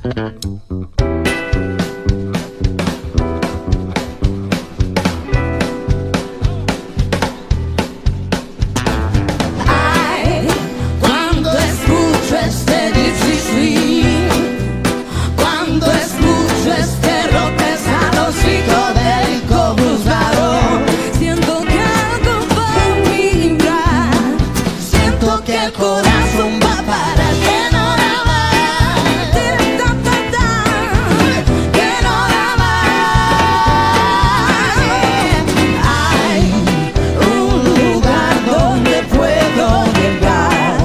Ay, cuando escucho este gypsy swing, cuando escucho este rock pesado, psicodélico, buscado, siento que algo va a vibrar, siento que el corazón va a parar, que no da más, que no da más. Hay un lugar donde puedo llegar,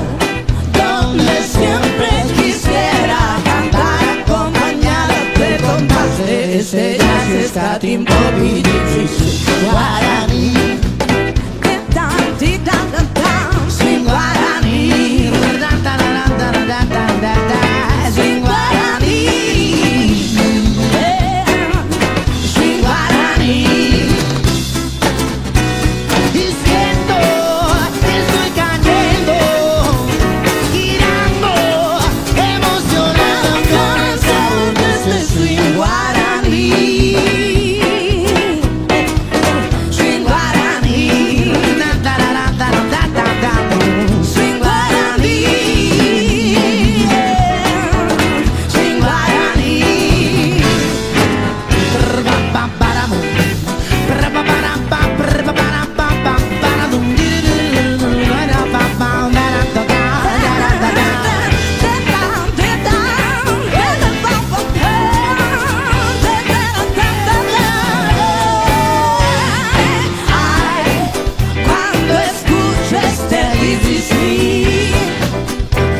donde siempre quisiera cantar, acompañarte con más de ese jazz, ska, timbo, y gypsy, guaraní. Swing guaraní, swing guaraní, swing guaraní. Y siento que estoy cayendo, girando, emocionado con el sabor de este swing guaraní. Swing guaraní, swing guaraní, swing guaraní. Ay, cuando escucho este gypsy swing,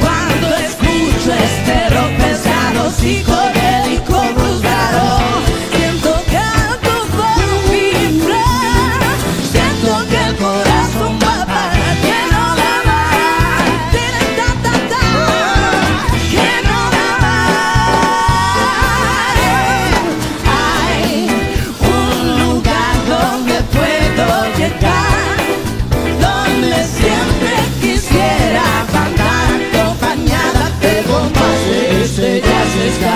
cuando escucho este rock pesado, psicodélico, bruscado, siento que algo va a vibrar, siento que el corazón va a parar, que no da más, que no da más. Hay un lugar donde puedo llegar, donde siempre quisiera cantar, acompañada de bombas de ese jazz, ska,